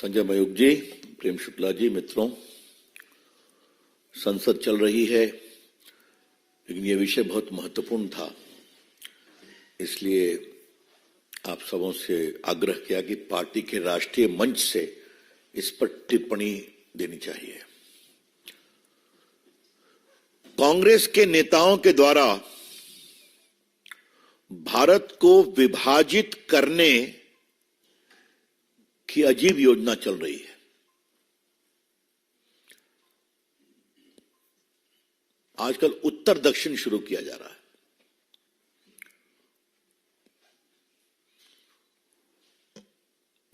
संजय मयूख जी, प्रेम शुक्ला जी, मित्रों, संसद चल रही है, लेकिन ये विषय बहुत महत्वपूर्ण था, इसलिए आप सबों से आग्रह किया कि पार्टी के राष्ट्रीय मंच से इस पर टिप्पणी देनी चाहिए। कांग्रेस के नेताओं के द्वारा भारत को विभाजित करने की अजीब योजना चल रही है। आजकल उत्तर दक्षिण शुरू किया जा रहा है।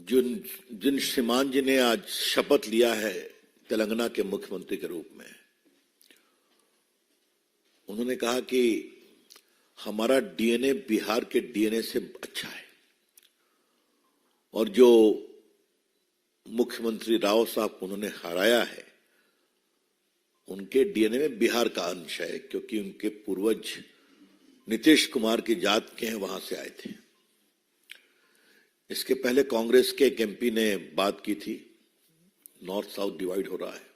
जिन श्रीमान जी ने आज शपथ लिया है तेलंगाना के मुख्यमंत्री के रूप में, उन्होंने कहा कि हमारा डीएनए बिहार के डीएनए से अच्छा है, और जो मुख्यमंत्री राव साहब उन्होंने हराया है, उनके डीएनए में बिहार का अंश है, क्योंकि उनके पूर्वज नीतीश कुमार की जात के हैं, वहां से आए थे। इसके पहले कांग्रेस के एक एमपी ने बात की थी, नॉर्थ साउथ डिवाइड हो रहा है।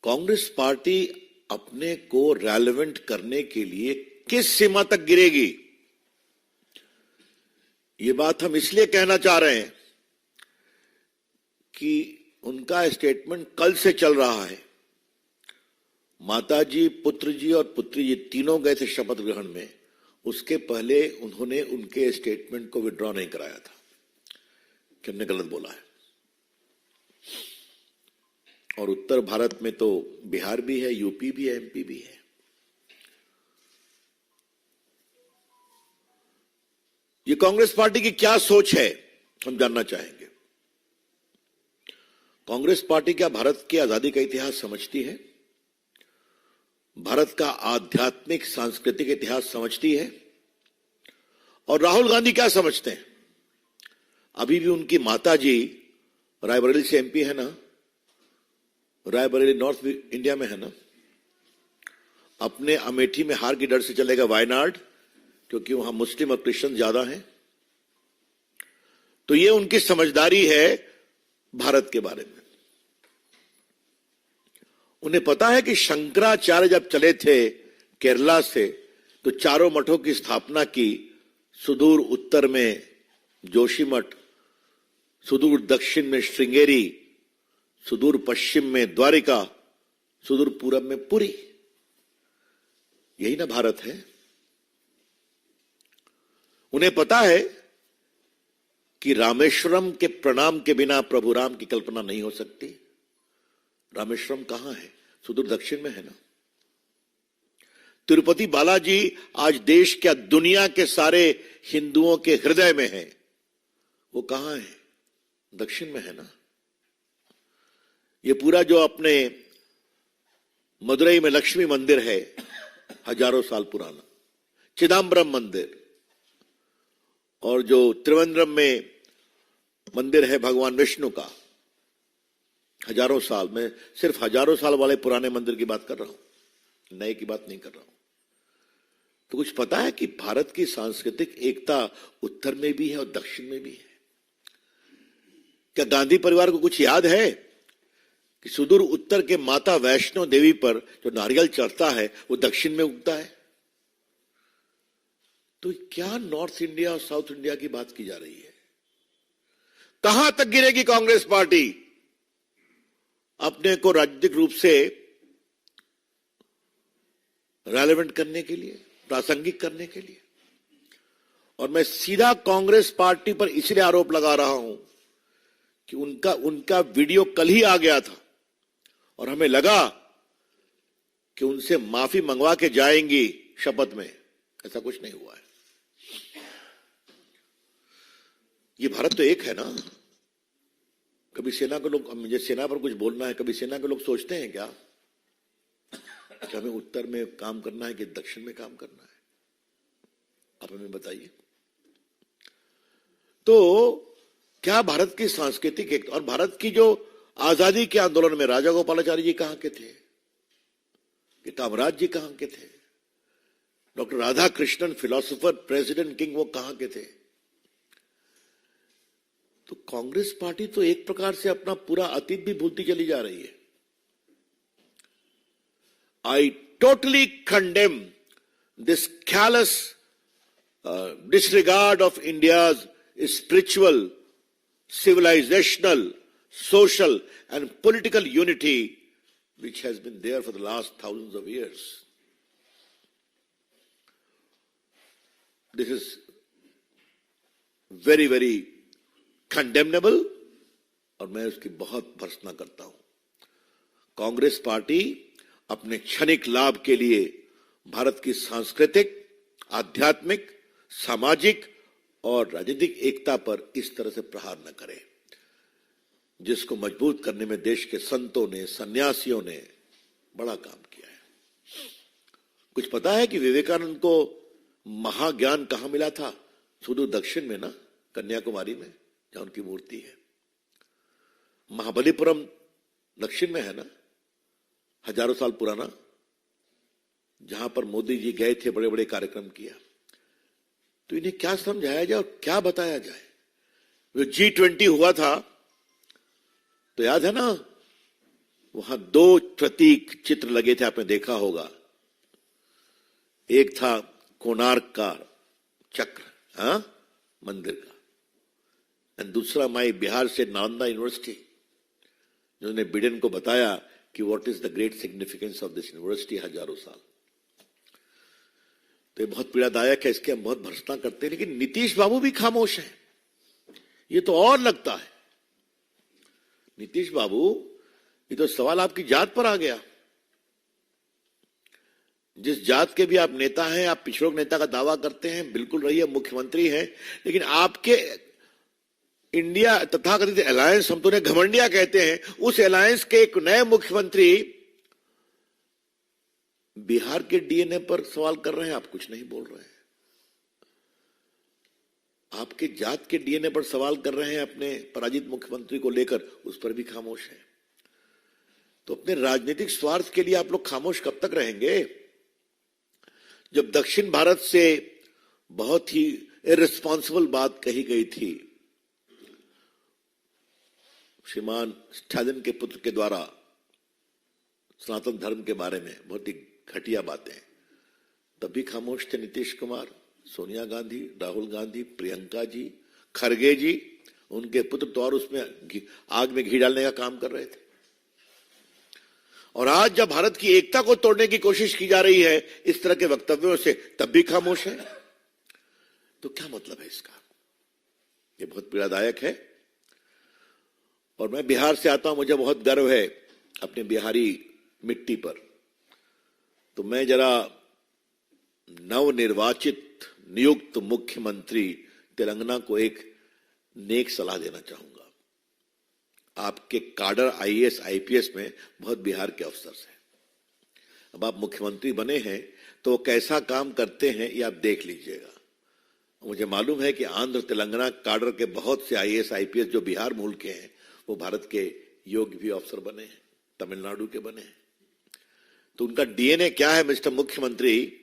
कांग्रेस पार्टी अपने को रेलेवेंट करने के लिए किस सीमा तक गिरेगी, ये बात हम इसलिए कहना चाह रहे हैं कि उनका स्टेटमेंट कल से चल रहा है। माताजी, पुत्र जी और पुत्री जी तीनों गए थे शपथ ग्रहण में, उसके पहले उन्होंने उनके स्टेटमेंट को विड्रॉ नहीं कराया था कि हमने गलत बोला है। और उत्तर भारत में तो बिहार भी है, यूपी भी है, एमपी भी है। ये कांग्रेस पार्टी की क्या सोच है, हम जानना चाहेंगे। कांग्रेस पार्टी क्या भारत की आजादी का इतिहास समझती है? भारत का आध्यात्मिक सांस्कृतिक इतिहास समझती है? और राहुल गांधी क्या समझते हैं? अभी भी उनकी माता जी रायबरेली से एमपी है ना, रायबरेली नॉर्थ इंडिया में है ना। अपने अमेठी में हार की डर से चलेगा वायनाड, क्योंकि वहां मुस्लिम और क्रिश्चियन ज्यादा हैं। तो ये उनकी समझदारी है भारत के बारे में। उन्हें पता है कि शंकराचार्य जब चले थे केरला से, तो चारों मठों की स्थापना की, सुदूर उत्तर में जोशीमठ, सुदूर दक्षिण में श्रृंगेरी, सुदूर पश्चिम में द्वारिका, सुदूर पूरब में पुरी। यही ना भारत है। उन्हें पता है कि रामेश्वरम के प्रणाम के बिना प्रभु राम की कल्पना नहीं हो सकती। रामेश्वरम कहां है? सुदूर दक्षिण में है ना। तिरुपति बालाजी आज देश क्या दुनिया के सारे हिंदुओं के हृदय में है। वो कहां है? दक्षिण में है ना। ये पूरा जो अपने मदुरई में लक्ष्मी मंदिर है, हजारों साल पुराना, चिदम्बरम मंदिर, और जो त्रिवेंद्रम में मंदिर है भगवान विष्णु का, हजारों साल में, सिर्फ हजारों साल वाले पुराने मंदिर की बात कर रहा हूं, नए की बात नहीं कर रहा हूं। तो कुछ पता है कि भारत की सांस्कृतिक एकता उत्तर में भी है और दक्षिण में भी है। क्या गांधी परिवार को कुछ याद है कि सुदूर उत्तर के माता वैष्णो देवी पर जो नारियल चढ़ता है वो दक्षिण में उगता है? तो क्या नॉर्थ इंडिया और साउथ इंडिया की बात की जा रही है? कहां तक गिरेगी कांग्रेस पार्टी अपने को राजनीतिक रूप से रेलेवेंट करने के लिए, प्रासंगिक करने के लिए? और मैं सीधा कांग्रेस पार्टी पर इसलिए आरोप लगा रहा हूं कि उनका वीडियो कल ही आ गया था, और हमें लगा कि उनसे माफी मंगवा के जाएंगी शपथ में। ऐसा कुछ नहीं हुआ है। ये भारत तो एक है ना। कभी सेना के लोग, मुझे सेना पर कुछ बोलना है, कभी सेना के लोग सोचते हैं क्या कि हमें उत्तर में काम करना है कि दक्षिण में काम करना है? आप हमें बताइए। तो क्या भारत की सांस्कृतिक एक, और भारत की जो आजादी के आंदोलन में राजा गोपालाचारी जी कहां के थे, कि कामराज जी कहां के थे, doctor Radha Krishnan philosopher, president, king, वो कहां के थे? कांग्रेस पार्टी तो एक प्रकार से अपना पूरा अतीत भी भूलती चली जा रही है। I totally condemn this callous disregard of India's spiritual, civilizational, social and political unity which has been there for the last thousands of years. This is very, very condemnable और मैं उसकी बहुत भर्त्सना करता हूं। कांग्रेस पार्टी अपने क्षणिक लाभ के लिए भारत की सांस्कृतिक, आध्यात्मिक, सामाजिक और राजनीतिक एकता पर इस तरह से प्रहार न करे, जिसको मजबूत करने में देश के संतों ने, सन्यासियों ने बड़ा काम किया है। कुछ पता है कि विवेकानंद को महाज्ञान कहां मिला था? सुदूर दक्षिण में ना, कन्याकुमारी में, जहां उनकी मूर्ति है। महाबलीपुरम दक्षिण में है ना, हजारों साल पुराना, जहां पर मोदी जी गए थे, बड़े बड़े कार्यक्रम किया। तो इन्हें क्या समझाया जाए और क्या बताया जाए? जो G20 हुआ था, तो याद है ना, वहां 2 प्रतीक चित्र लगे थे, आपने देखा होगा। एक था कोणार्क का चक्र, मंदिर का, और दूसरा माई बिहार से नालंदा यूनिवर्सिटी, जिन्होंने बिडेन को बताया कि what is the great significance of this university हजारों साल। तो ये बहुत पीड़ादायक है, इसके हम बहुत भर्त्सना करते हैं, लेकिन नीतीश बाबू भी खामोश हैं। ये तो और लगता है। नीतीश बाबू, ये तो सवाल आपकी जात पर आ गया। जिस जात के भी आप नेता हैं, आप पिछड़ों नेता का दावा करते हैं, बिल्कुल रहिए, मुख्यमंत्री हैं, लेकिन आपके इंडिया तथाकथित अलायंस, हम तो उन्हें घमंडिया कहते हैं, उस अलायंस के एक नए मुख्यमंत्री बिहार के डीएनए पर सवाल कर रहे हैं, आप कुछ नहीं बोल रहे हैं। आपके जात के डीएनए पर सवाल कर रहे हैं अपने पराजित मुख्यमंत्री को लेकर, उस पर भी खामोश है। तो अपने राजनीतिक स्वार्थ के लिए आप लोग खामोश कब तक रहेंगे? जब दक्षिण भारत से बहुत ही इररिस्पॉन्सिबल बात कही गई थी, श्रीमान स्टालिन के पुत्र के द्वारा सनातन धर्म के बारे में बहुत ही घटिया बातें, तब भी खामोश थे नीतीश कुमार, सोनिया गांधी, राहुल गांधी, प्रियंका जी, खरगे जी, उनके पुत्र तो और उसमें आग में घी डालने का काम कर रहे थे। और आज जब भारत की एकता को तोड़ने की कोशिश की जा रही है इस तरह के वक्तव्यों से, तब भी खामोश है। तो क्या मतलब है इसका? ये बहुत पीड़ादायक है। और मैं बिहार से आता हूं, मुझे बहुत गर्व है अपने बिहारी मिट्टी पर। तो मैं जरा नवनिर्वाचित नियुक्त मुख्यमंत्री तेलंगाना को एक नेक सलाह देना चाहूंगा। आपके काडर आईएएस आईपीएस में बहुत बिहार के अफसर हैं। अब आप मुख्यमंत्री बने हैं तो कैसा काम करते हैं ये आप देख लीजिएगा। मुझे मालूम है कि आंध्र तेलंगाना काडर के बहुत से आईएएस आईपीएस जो बिहार मूल के हैं, वो भारत के योग्य भी अफसर बने हैं, तमिलनाडु के बने हैं। तो उनका डीएनए क्या है मिस्टर मुख्यमंत्री,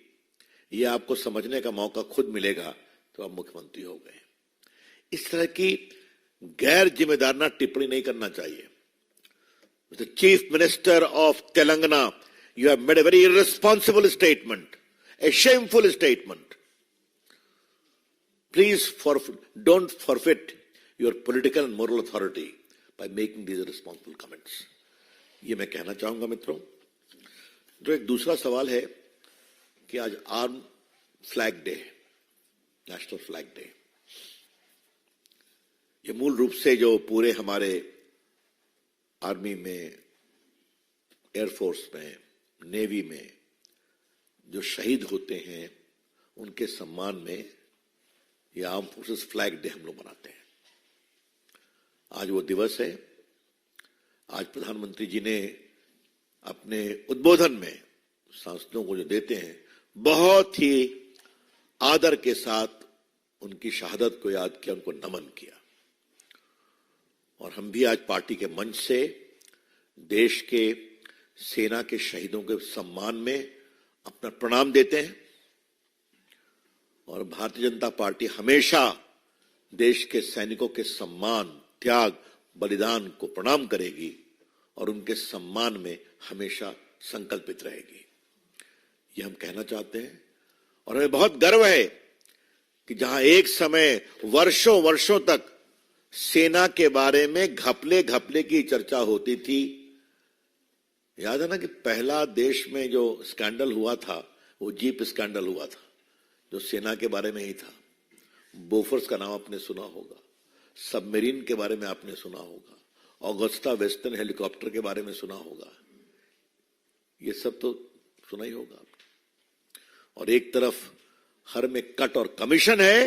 ये आपको समझने का मौका खुद मिलेगा तो आप मुख्यमंत्री हो गए। इस तरह की गैर जिम्मेदाराना टिप्पणी नहीं करना चाहिए। Mister chief minister of Telangana, you have made a very irresponsible statement, a shameful statement. Please don't forfeit your political and moral authority by making these irresponsible comments. ये मैं कहना चाहूंगा मित्रों। जो एक दूसरा सवाल है कि आज arm flag day, national flag day, ये मूल रूप से जो पूरे हमारे आर्मी में, एयरफोर्स में, नेवी में जो शहीद होते हैं उनके सम्मान में ये आर्म फोर्सेस फ्लैग डे हम लोग मनाते हैं। आज वो दिवस है। आज प्रधानमंत्री जी ने अपने उद्बोधन में सांसदों को जो देते हैं, बहुत ही आदर के साथ उनकी शहादत को याद किया, उनको नमन किया। और हम भी आज पार्टी के मंच से देश के सेना के शहीदों के सम्मान में अपना प्रणाम देते हैं। और भारतीय जनता पार्टी हमेशा देश के सैनिकों के सम्मान त्याग, बलिदान को प्रणाम करेगी और उनके सम्मान में हमेशा संकल्पित रहेगी। ये हम कहना चाहते हैं और हमें बहुत गर्व है कि जहां एक समय वर्षों वर्षों तक सेना के बारे में घपले घपले की चर्चा होती थी। याद है ना कि पहला देश में जो स्कैंडल हुआ था वो जीप स्कैंडल हुआ था, जो सेना के बारे में ही था। बोफोर्स का नाम आपने सुना होगा, सबमरीन के बारे में आपने सुना होगा, ऑगस्टा वेस्टर्न हेलीकॉप्टर के बारे में सुना होगा, ये सब तो सुना ही होगा। और एक तरफ हर में कट और कमीशन है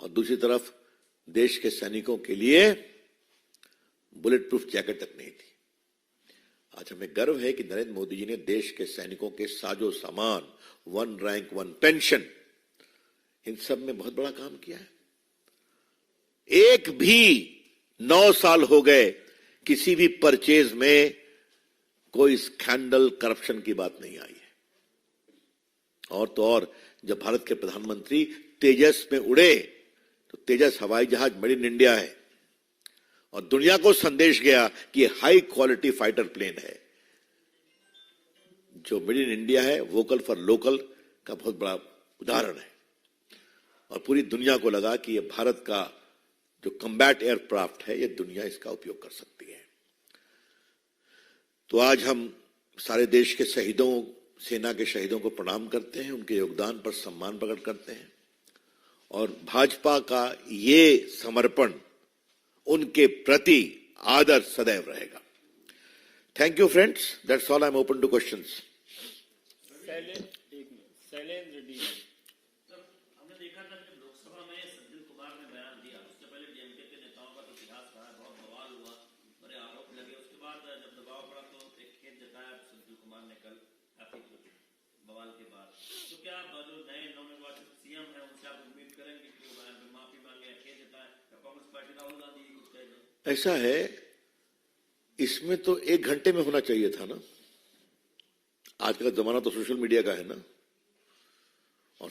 और दूसरी तरफ देश के सैनिकों के लिए बुलेट प्रूफ जैकेट तक नहीं थी। आज हमें गर्व है कि नरेंद्र मोदी जी ने देश के सैनिकों के साजो सामान, 1 रैंक 1 पेंशन, इन सब में बहुत बड़ा काम किया है। एक भी 9 साल हो गए किसी भी परचेज में कोई स्कैंडल, करप्शन की बात नहीं आई है। और तो और जब भारत के प्रधानमंत्री तेजस में उड़े तो तेजस हवाई जहाज मेड इन इंडिया है और दुनिया को संदेश गया कि ये हाई क्वालिटी फाइटर प्लेन है। जो मेड इन इंडिया है, वोकल फॉर लोकल का बहुत बड़ा उदाहरण है और पूरी दुनिया को लगा कि ये भारत का जो कम्बैट एयरक्राफ्ट है, ये दुनिया इसका उपयोग कर सकती है। तो आज हम सारे देश के शहीदों, सेना के शहीदों को प्रणाम करते हैं, उनके योगदान पर सम्मान प्रकट करते हैं और भाजपा का ये समर्पण उनके प्रति आदर सदैव रहेगा। Thank you friends, that's all, I am open two questions. Shailendra D. हमने देखा था जब लोकसभा में सज्जन कुमार ने बयान दिया, उससे पहले डीएमके के नेताओं का तो इतिहास रहा, बहुत बवाल हुआ, बड़े आरोप लगे। उसके बाद जब दबाव पड़ा तो एक खेद जताया सज्जन कुमार ने कल बवाल के बाद। तो क्या जो नए नवनिर्वाचित सीएम है उनसे आप उम्मीद करेंगे कि वो बयान में माफी मांगे, खेद जताए, या कांग्रेस पार्टी राहुल गांधी कुछ कह दे? ऐसा है, इसमें तो 1 घंटे में होना चाहिए था ना। आज का जमाना तो सोशल मीडिया का है ना, और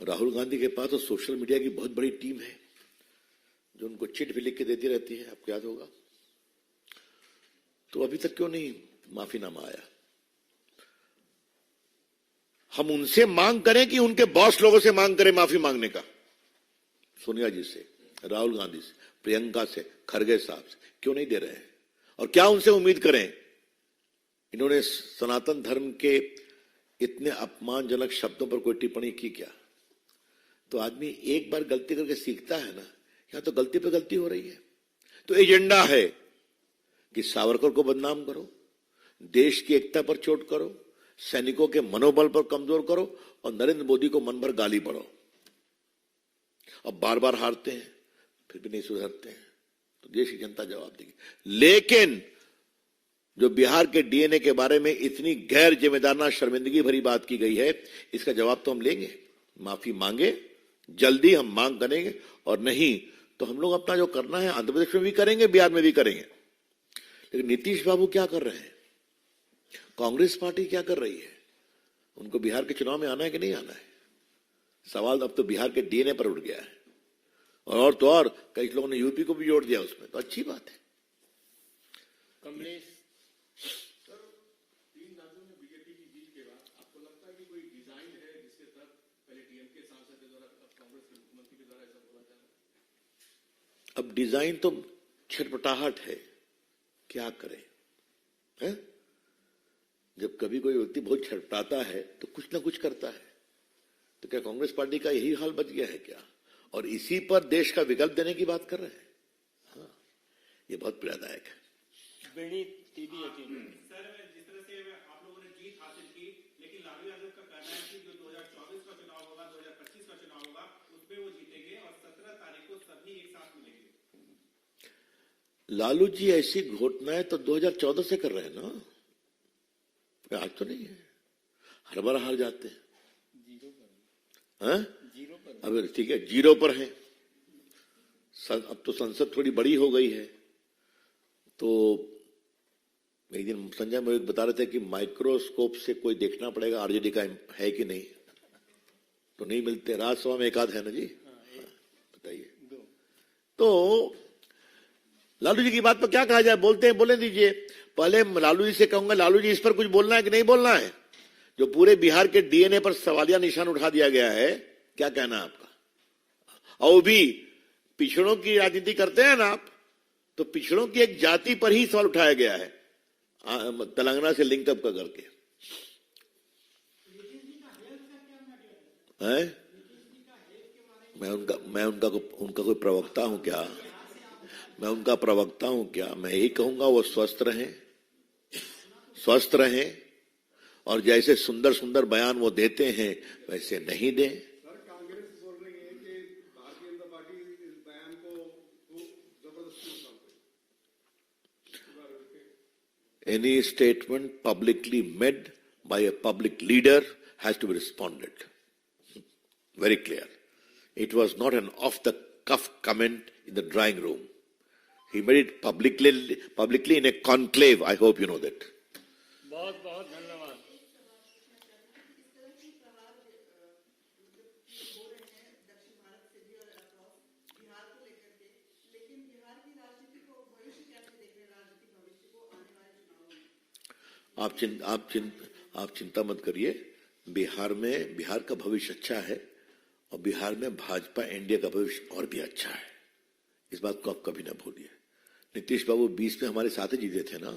राहुल गांधी के पास तो सोशल मीडिया की बहुत बड़ी टीम है जो उनको चिट भी लिख के देती रहती है, आपको याद होगा। तो अभी तक क्यों नहीं माफीनामा आया? हम उनसे मांग करें कि उनके बॉस लोगों से मांग करें माफी मांगने का? सोनिया जी से, राहुल गांधी से, प्रियंका से, खरगे साहब से क्यों नहीं दे रहे हैं? और क्या उनसे उम्मीद करें? इन्होंने सनातन धर्म के इतने अपमानजनक शब्दों पर कोई टिप्पणी की क्या? तो आदमी एक बार गलती करके सीखता है ना, यहां तो गलती पे गलती हो रही है। तो एजेंडा है कि सावरकर को बदनाम करो, देश की एकता पर चोट करो, सैनिकों के मनोबल पर कमजोर करो और नरेंद्र मोदी को मन भर गाली पड़ो। अब बार बार हारते हैं फिर भी नहीं सुधरते हैं, तो देश की जनता जवाब देगी। लेकिन जो बिहार के डीएनए के बारे में इतनी गैर जिम्मेदाराना, शर्मिंदगी भरी बात की गई है, इसका जवाब तो हम लेंगे। माफी मांगे, जल्दी हम मांग करेंगे, और नहीं तो हम लोग अपना जो करना है आंध्र प्रदेश में भी करेंगे, बिहार में भी करेंगे। लेकिन नीतीश बाबू क्या कर रहे हैं? कांग्रेस पार्टी क्या कर रही है? उनको बिहार के चुनाव में आना है कि नहीं आना है? सवाल अब तो बिहार के डीएनए पर उठ गया है। और तो और कई लोगों ने यूपी को भी जोड़ दिया उसमें, तो अच्छी बात है। कमलेश। अब डिजाइन तो छटपटाहट है, क्या करें? है? जब कभी कोई व्यक्ति बहुत छटपटाता है तो कुछ ना कुछ करता है। तो क्या कांग्रेस पार्टी का यही हाल बच गया है क्या? और इसी पर देश का विकल्प देने की बात कर रहे हैं? हाँ, ये बहुत पीड़ादायक है। सर, जिस तरह से आप लोगों ने जीत हासिल की, लेकिन लालू यादव का कहना है कि जो 2024 का चुनाव होगा, 2025 का चुनाव होगा, उसमें वो जीतेंगे और 17 तारीख को सभी एक साथ मिलेंगे। लालू जी ऐसी घोषणाएं तो 2014 से कर रहे हैं ना, आज तो नहीं है। हर बार हार जाते हैं। अब ठीक है, 0 पर है। अब तो संसद थोड़ी बड़ी हो गई है। तो एक दिन संजय मोहित बता रहे थे कि माइक्रोस्कोप से कोई देखना पड़ेगा आरजेडी का है कि नहीं, तो नहीं मिलते। राज्यसभा में एक आध है ना जी, बताइए। तो लालू जी की बात पर क्या कहा जाए, बोलते हैं बोले दीजिए। पहले लालू जी से कहूंगा, लालू जी इस पर कुछ बोलना है कि नहीं बोलना है? जो पूरे बिहार के डीएनए पर सवालिया निशान उठा दिया गया है, क्या कहना है आपका? और भी पिछड़ों की राजनीति करते हैं ना आप, तो पिछड़ों की एक जाति पर ही सवाल उठाया गया है, तेलंगाना से लिंक अप करके है। मैं उनका कोई प्रवक्ता हूं क्या? मैं उनका प्रवक्ता हूं क्या? मैं यही कहूंगा वो स्वस्थ रहें और जैसे सुंदर सुंदर बयान वो देते हैं वैसे नहीं दें। सर, कांग्रेस बोल रही है कि भारतीय जनता पार्टी इस बयान को जबरदस्ती उठाती है। Any statement publicly made by a public leader has to be responded. Very clear. It was not an off-the-cuff comment in the drawing room. He made it publicly in a conclave. I hope you know that. बहुत बहुत धन्यवाद। आप चिंता मत करिए। बिहार का भविष्य अच्छा है और बिहार में भाजपा एनडीए का भविष्य और भी अच्छा है। इस बात को आप कभी ना भूलिए। नीतीश बाबू 20 में हमारे साथ ही जीते थे ना,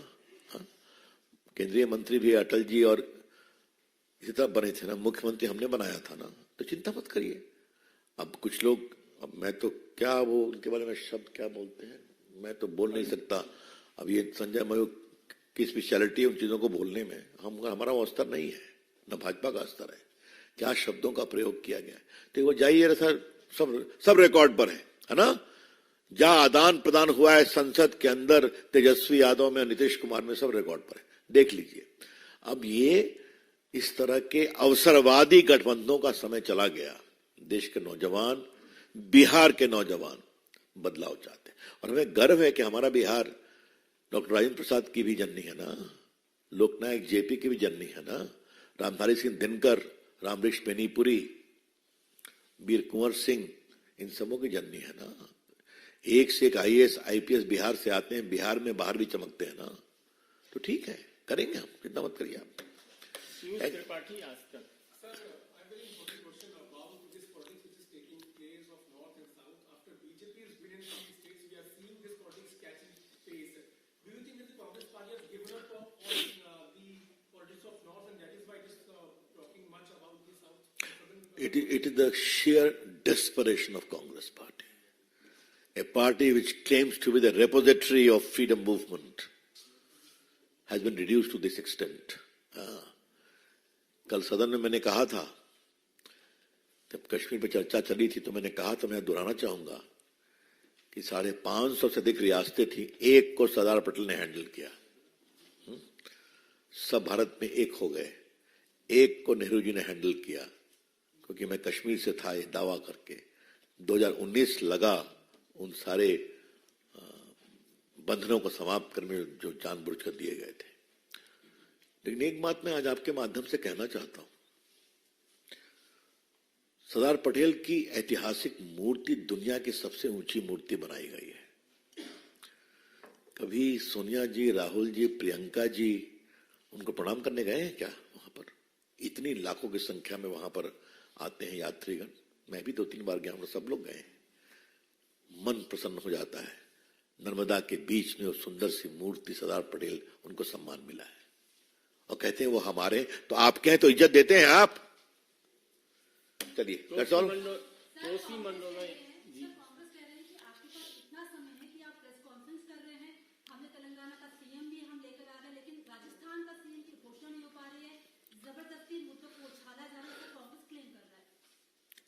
हाँ? केंद्रीय मंत्री भी अटल जी और इसी तरह बने थे ना, मुख्यमंत्री हमने बनाया था ना, तो चिंता मत करिए। अब कुछ लोग, अब मैं तो क्या वो उनके बारे में शब्द क्या बोलते हैं मैं तो बोल नहीं सकता। अब ये संजय मयूख की स्पेशलिटी है उन चीजों को बोलने में, हमारा वो स्तर नहीं है, न भाजपा का स्तर है। क्या शब्दों का प्रयोग किया गया है, तो वो जाइए सर, सब रिकॉर्ड पर है ना। जहां आदान प्रदान हुआ है संसद के अंदर तेजस्वी यादव में, नीतीश कुमार में, सब रिकॉर्ड पर है, देख लीजिए। अब ये इस तरह के अवसरवादी गठबंधनों का समय चला गया। देश के नौजवान, बिहार के नौजवान बदलाव चाहते हैं और हमें गर्व है कि हमारा बिहार डॉक्टर राजेंद्र प्रसाद की भी जननी है ना, लोकनायक जेपी की भी जननी है ना, रामधारी सिंह दिनकर, रामवृक्ष बेनीपुरी, वीर कुंवर सिंह, इन सबों की जननी है ना। एक से एक आईएएस आईपीएस बिहार से आते हैं, बिहार में बाहर भी चमकते हैं ना, तो ठीक है, करेंगे हम, चिंता मत करिए आप। त्रिपाठी आज तक। It is the sheer desperation of Congress party, a party which claims to be the repository of freedom movement, has been reduced to this extent. कल सदन में मैंने कहा था, जब कश्मीर पर चर्चा चली थी, तो मैंने कहा था, मैं दोहराना चाहूंगा कि 550 से अधिक रियासतें थी, एक को सरदार पटेल ने हैंडल किया। सब भारत में एक हो गए, एक को नेहरू जी ने हैंडल किया, क्योंकि मैं कश्मीर से था, ये दावा करके 2019 लगा उन सारे बंधनों को समाप्त करने जो जानबूझकर दिए गए थे। लेकिन एक बात मैं आज आपके माध्यम से कहना चाहता हूं, सरदार पटेल की ऐतिहासिक मूर्ति दुनिया की सबसे ऊंची मूर्ति बनाई गई है। कभी सोनिया जी, राहुल जी, प्रियंका जी उनको प्रणाम करने गए हैं क्या वहां पर? इतनी लाखों की संख्या में वहां पर आते हैं यात्रीगण, मैं भी 2-3 बार गया हूं, सब लोग गए हैं। मन प्रसन्न हो जाता है। नर्मदा के बीच में वो सुंदर सी मूर्ति सरदार पटेल, उनको सम्मान मिला है और कहते हैं वो हमारे, तो आपके हैं तो इज्जत देते हैं आप। चलिए, दैट्स ऑल। कोसी मंडोला जी,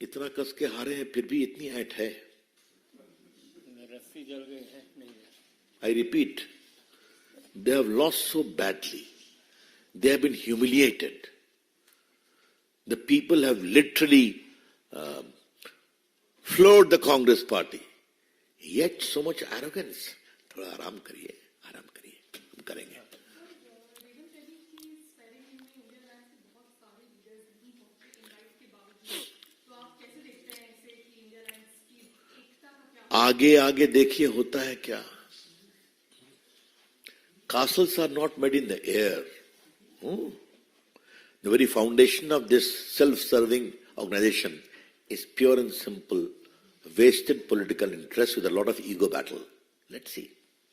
इतना कस के हारे हैं, फिर भी इतनी ऐंठ है। रस्सी जल गई है नहीं। I repeat, they have lost so badly. They have been humiliated. The people have literally floored the Congress party. Yet so much arrogance. थोड़ा आराम करिए, हम करेंगे। आगे आगे देखिए होता है क्या। castles are not made in the air. Hmm? The very foundation of this self-serving organization is pure and simple wasted political interest with a lot of ego battle. Let's see.